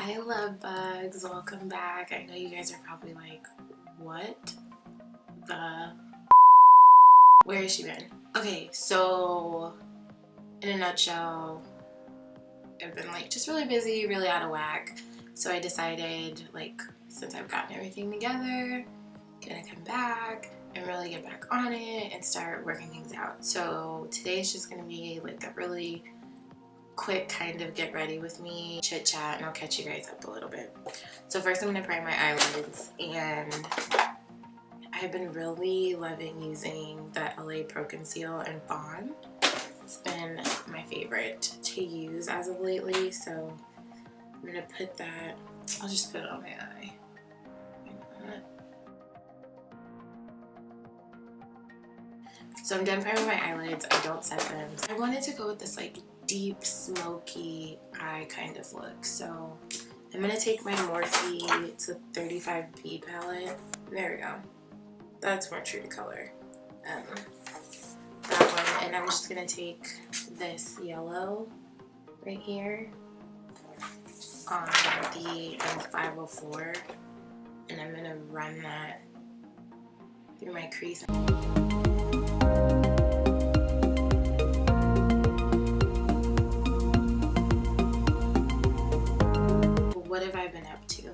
Hi Lovebugs, welcome back. I know you guys are probably like, what the where has she been? Okay, so in a nutshell, I've been like just really busy, really out of whack. So I decided, like, since I've gotten everything together, gonna come back and really get back on it and start working things out. So today's just gonna be like a really quick kind of get ready with me, chit chat, and I'll catch you guys up a little bit. So first I'm gonna prime my eyelids, and I've been really loving using the LA Pro Conceal and Fawn. It's been my favorite to use as of lately, so I'm gonna put that, I'll just put it on my eye. So I'm done priming my eyelids. I don't set them. I wanted to go with this like deep smoky eye kind of look, so I'm gonna take my Morphe, it's a 35B palette. There we go. That's more true to color. That one, and I'm just gonna take this yellow right here on the M504, and I'm gonna run that through my crease. What have I been up to?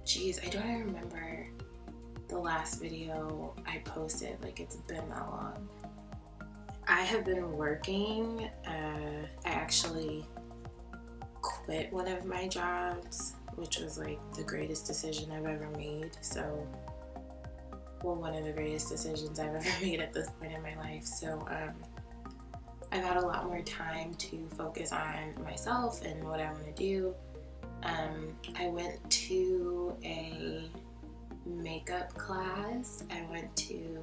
Geez, I don't even remember the last video I posted. Like, it's been that long. I have been working. I actually quit one of my jobs, which was like the greatest decision I've ever made. So, well, one of the greatest decisions I've ever made at this point in my life. So, I've had a lot more time to focus on myself and what I want to do. I went to a makeup class. I went to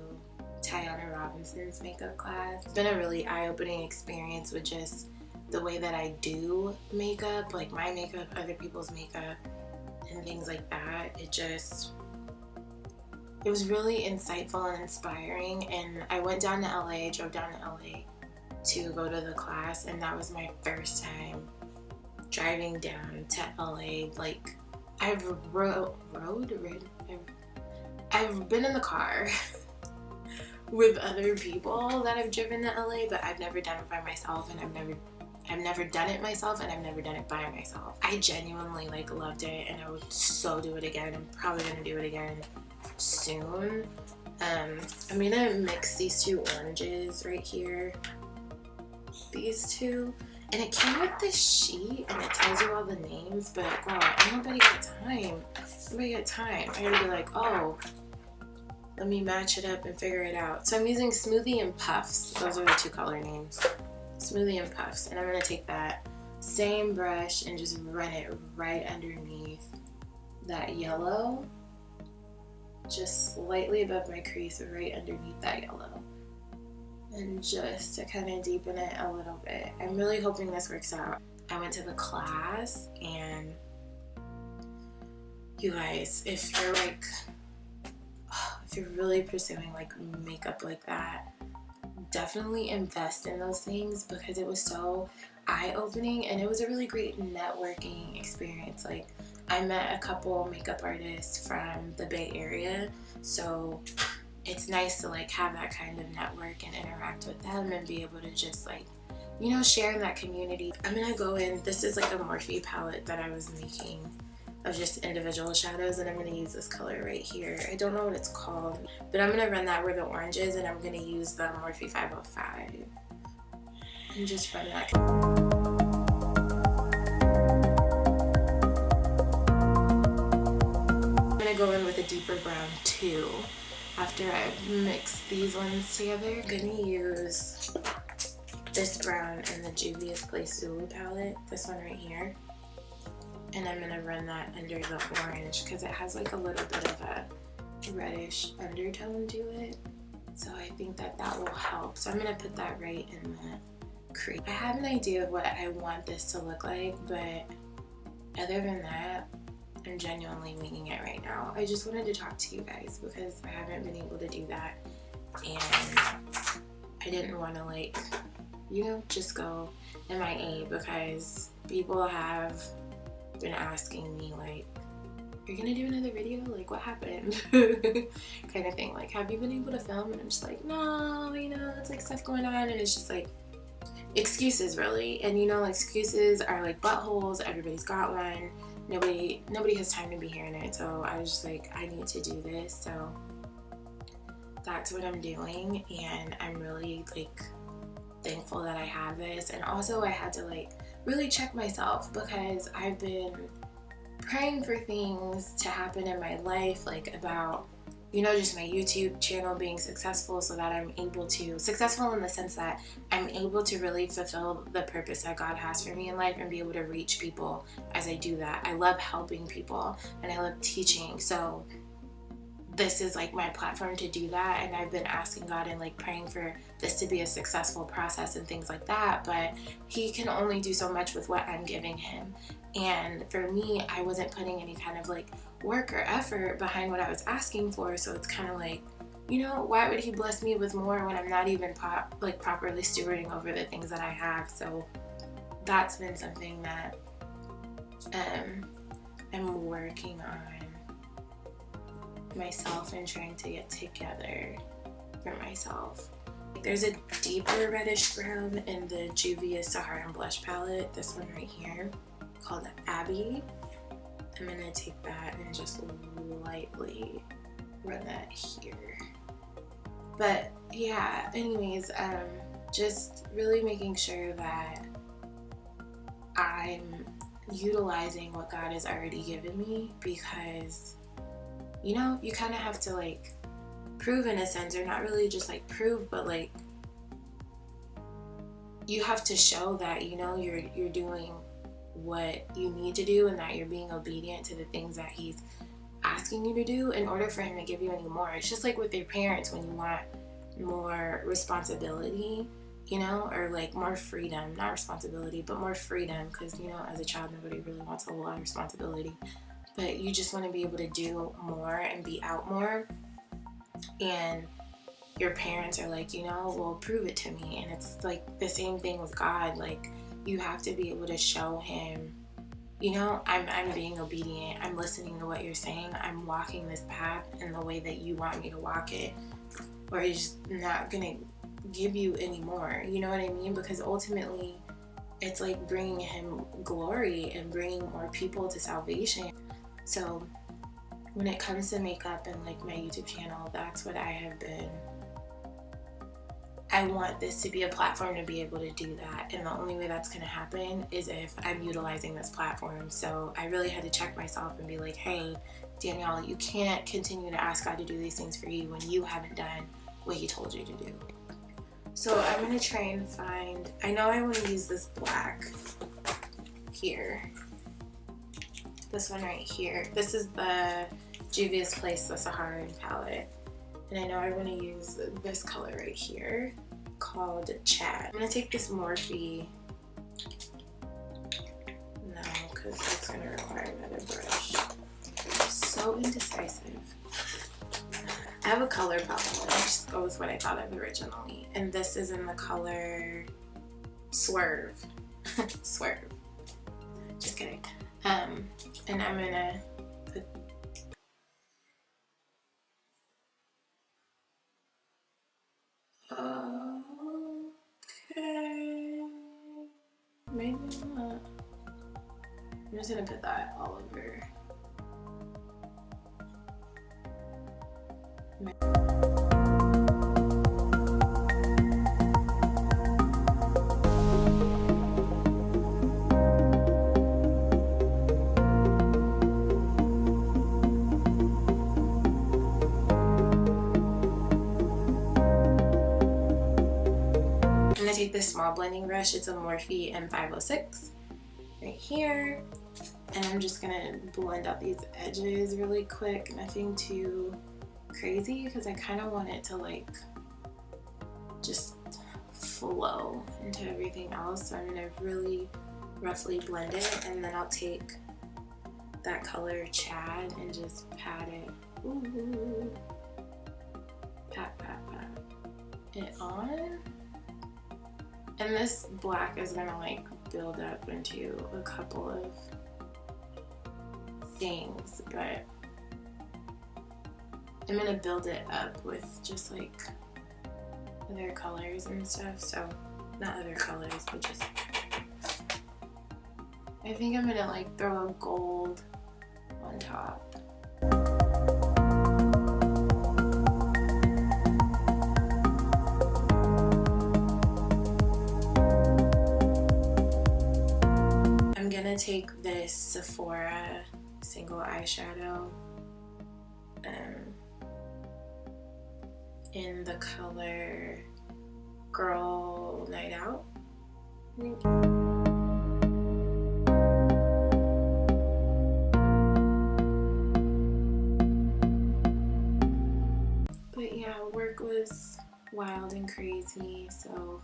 Tiana Robinson's makeup class. It's been a really eye-opening experience with just the way that I do makeup, like my makeup, other people's makeup, and things like that. It was really insightful and inspiring, and I went down to LA, drove down to LA to go to the class, and that was my first time driving down to LA. Like, I've been in the car with other people that have driven to LA, but I've never done it by myself, and I've never done it myself, and I've never done it by myself. I genuinely like loved it, and I would so do it again. I'm probably gonna do it again soon. I'm gonna mix these two oranges right here. These two, and it came with this sheet and it tells you all the names, but girl, nobody got time. Nobody got time. I gotta be like, oh, let me match it up and figure it out. So I'm using Smoothie and Puffs. Those are the two color names. Smoothie and Puffs. And I'm gonna take that same brush and just run it right underneath that yellow, just slightly above my crease, right underneath that yellow. And just to kind of deepen it a little bit. I'm really hoping this works out. I went to the class, and you guys, if you're really pursuing like makeup like that, definitely invest in those things, because it was so eye-opening, and it was a really great networking experience. Like, I met a couple makeup artists from the Bay Area, so it's nice to like have that kind of network and interact with them and be able to just like, you know, share in that community. I'm gonna go in, this is like a Morphe palette that I was making of just individual shadows, and I'm gonna use this color right here. I don't know what it's called, but I'm gonna run that where the orange is, and I'm gonna use the Morphe 505 and just run that. I'm gonna go in with a deeper brown too. After I've mixed these ones together, I'm gonna use this brown in the Juvia's Place Zulu palette, this one right here. And I'm gonna run that under the orange, because it has like a little bit of a reddish undertone to it. So I think that will help. So I'm gonna put that right in the crease. I have an idea of what I want this to look like, but other than that, I'm genuinely winging it right now. I just wanted to talk to you guys because I haven't been able to do that, and I didn't want to, like, you know, just go MIA, because people have been asking me like, are you gonna do another video? Like, what happened? Kind of thing. Like, have you been able to film? And I'm just like, no, you know, it's like stuff going on. And it's just like excuses, really. And you know, excuses are like buttholes. Everybody's got one. Nobody has time to be hearing it. So I was just like, I need to do this. So that's what I'm doing. And I'm really like thankful that I have this. And also I had to like really check myself, because I've been praying for things to happen in my life, like about, you know, just my YouTube channel being successful, so that I'm able to, successful in the sense that I'm able to really fulfill the purpose that God has for me in life and be able to reach people as I do that. I love helping people and I love teaching, so this is like my platform to do that. And I've been asking God and like praying for this to be a successful process and things like that, but he can only do so much with what I'm giving him. And for me, I wasn't putting any kind of like work or effort behind what I was asking for, so it's kind of like, you know, why would he bless me with more when I'm not even properly stewarding over the things that I have? So that's been something that I'm working on myself and trying to get together for myself. There's a deeper reddish brown in the Juvia's Saharan blush palette, this one right here, called Abby. I'm gonna take that and just lightly run that here. But yeah, anyways, just really making sure that I'm utilizing what God has already given me, because you know, you kind of have to like prove in a sense, or not really just like prove, but like you have to show that, you know, you're doing what you need to do and that you're being obedient to the things that he's asking you to do in order for him to give you any more. It's just like with your parents, when you want more responsibility, you know, or like more freedom, not responsibility, but more freedom, because you know, as a child, nobody really wants a whole lot of responsibility. But you just want to be able to do more and be out more. And your parents are like, you know, well, prove it to me. And it's like the same thing with God. Like, you have to be able to show him, you know, I'm being obedient. I'm listening to what you're saying. I'm walking this path in the way that you want me to walk it. Or he's not going to give you any more. You know what I mean? Because ultimately, it's like bringing him glory and bringing more people to salvation. So when it comes to makeup and like my YouTube channel, that's what I have been. I want this to be a platform to be able to do that, and the only way that's going to happen is if I'm utilizing this platform. So I really had to check myself and be like, hey, Danielle, you can't continue to ask God to do these things for you when you haven't done what he told you to do. So I'm going to try and find, I know I want to use this black here. This one right here. This is the Juvia's Place, the Saharan palette. And I know I want to use this color right here called Chad. I'm going to take this Morphe. No, because it's going to require another brush. So indecisive. I have a color problem. I'll just go with what I thought of originally. And this is in the color Swerve. Swerve. Just kidding. And I'm gonna put okay, maybe not. I'm just gonna put that all over. I'm gonna take this small blending brush. It's a Morphe M506 right here, and I'm just gonna blend out these edges really quick. Nothing too crazy, because I kind of want it to like just flow into everything else. So I'm gonna really roughly blend it, and then I'll take that color Chad and just pat it. Ooh. Pat, pat, pat it on. And this black is gonna like build up into a couple of things, but I'm gonna build it up with just like other colors and stuff. So not other colors, but just, I think I'm gonna like throw a gold on top. I'm gonna take this Sephora single eyeshadow in the color Girl Night Out, I think. But yeah, work was wild and crazy, so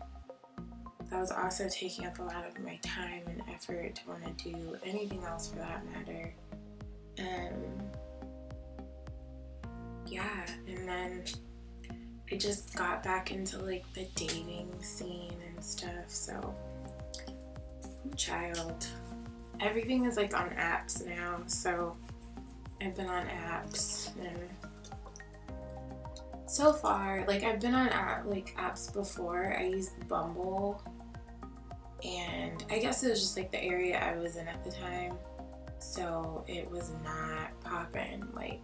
that was also taking up a lot of my time and effort to want to do anything else for that matter. Yeah, and then I just got back into like the dating scene and stuff, so child. Everything is like on apps now, so I've been on apps, and so far, like I've been on apps before. I used Bumble, and I guess it was just like the area I was in at the time, so it was not popping, like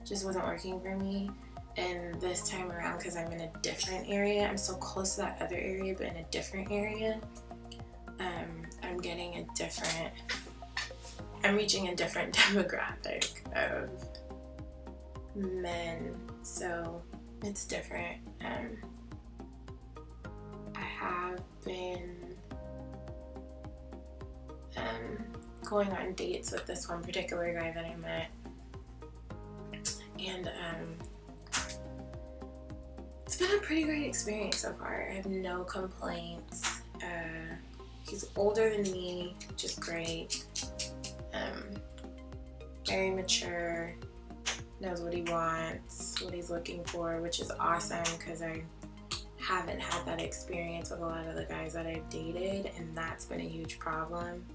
just wasn't working for me. And this time around, because I'm in a different area, I'm so close to that other area but in a different area, I'm getting a different, I'm reaching a different demographic of men, so it's different. I have been going on dates with this one particular guy that I met, and it's been a pretty great experience so far. I have no complaints. He's older than me, which is great. Very mature, knows what he wants, what he's looking for, which is awesome because I haven't had that experience with a lot of the guys that I've dated, and that's been a huge problem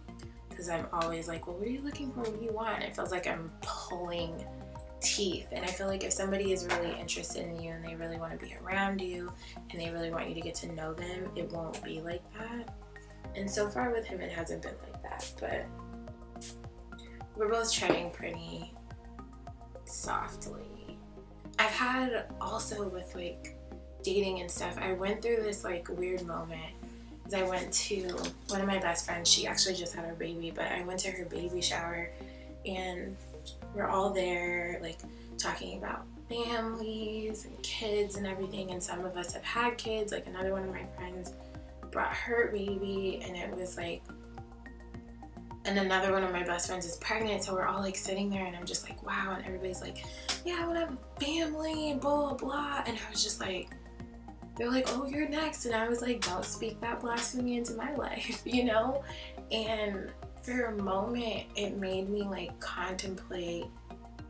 because I'm always like, well, what are you looking for? What do you want? It feels like I'm pulling teeth, and I feel like if somebody is really interested in you and they really want to be around you and they really want you to get to know them, it won't be like that. And so far with him, it hasn't been like that, but we're both treading pretty softly. I've had also with like dating and stuff, I went through this like weird moment because I went to one of my best friends. She actually just had her baby, but I went to her baby shower, and we're all there like talking about families and kids and everything, and some of us have had kids. Like another one of my friends brought her baby, and it was like, and another one of my best friends is pregnant, so we're all like sitting there, and I'm just like, wow, and everybody's like, yeah, I want to have a family and blah blah blah, and I was just like, they're like, oh, you're next, and I was like, don't speak that blasphemy into my life, you know? And for a moment, it made me like contemplate,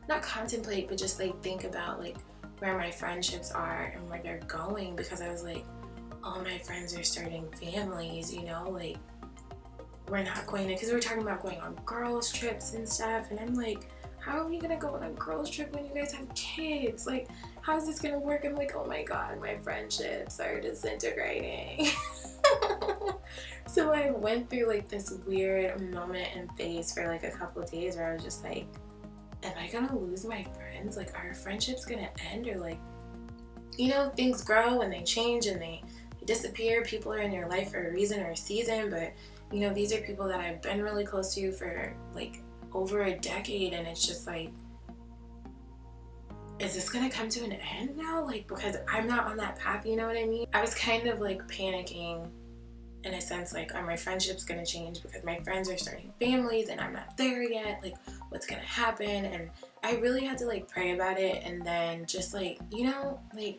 not contemplate, but just like think about like where my friendships are and where they're going, because I was like, all my friends are starting families, you know, like we're not going to, because we were talking about going on girls trips and stuff, and I'm like, how are we gonna go on a girls trip when you guys have kids? Like, how is this gonna work? I'm like, oh my god, my friendships are disintegrating. So I went through like this weird moment and phase for like a couple of days where I was just like, am I gonna lose my friends? Like, are friendships gonna end? Or like, you know, things grow and they change and they disappear. People are in your life for a reason or a season, but you know, these are people that I've been really close to for like over a decade, and it's just like, is this gonna come to an end now? Like, because I'm not on that path, you know what I mean? I was kind of like panicking in a sense, like, are my friendships gonna change because my friends are starting families and I'm not there yet? Like, what's gonna happen? And I really had to like pray about it, and then just like, you know, like,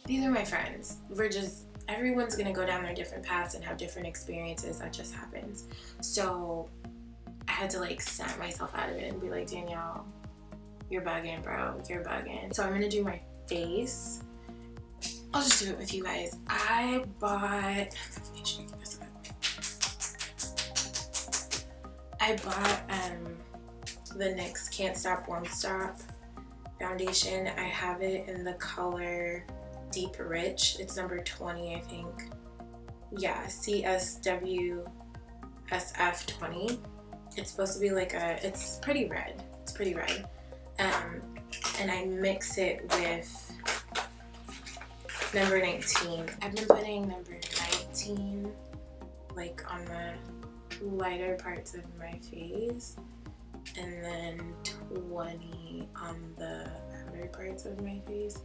these are my friends. We're just, everyone's gonna go down their different paths and have different experiences. That just happens. So I had to like snap myself out of it and be like, Danielle, you're bugging, bro. You're bugging. So I'm gonna do my face. I'll just do it with you guys. I bought, I bought the NYX Can't Stop Won't Stop foundation. I have it in the color Deep Rich. It's number 20, I think. Yeah, CSWSF20. It's supposed to be like it's pretty red. It's pretty red. And I mix it with number 19. I've been putting number 19 like on the lighter parts of my face, and then 20 on the outer parts of my face.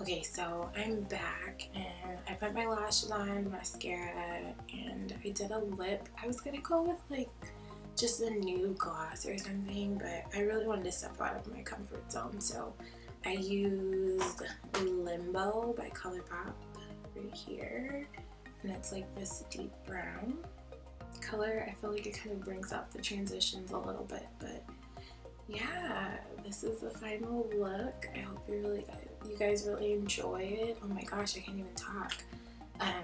Okay, so I'm back and I put my lashes on, mascara, and I did a lip. I was gonna go with like just a nude gloss or something, but I really wanted to step out of my comfort zone, so I used Limbo by ColourPop right here, and it's like this deep brown color. I feel like it kind of brings out the transitions a little bit, but yeah, this is the final look. I hope you guys really enjoy it. Oh my gosh, I can't even talk. I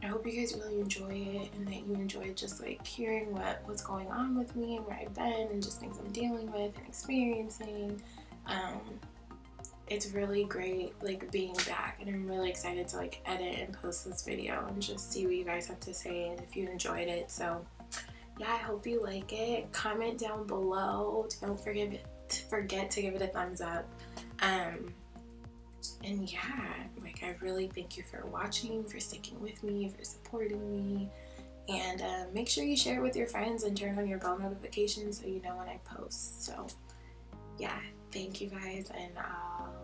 hope you guys really enjoy it, and that you enjoy just like hearing what's going on with me and where I've been and just things I'm dealing with and experiencing. It's really great like being back, and I'm really excited to like edit and post this video and just see what you guys have to say and if you enjoyed it. So yeah, I hope you like it. Comment down below. Don't forget to give it a thumbs up. And yeah, like I really thank you for watching, for sticking with me, for supporting me, and make sure you share it with your friends and turn on your bell notifications so you know when I post. So yeah, thank you guys, and I'll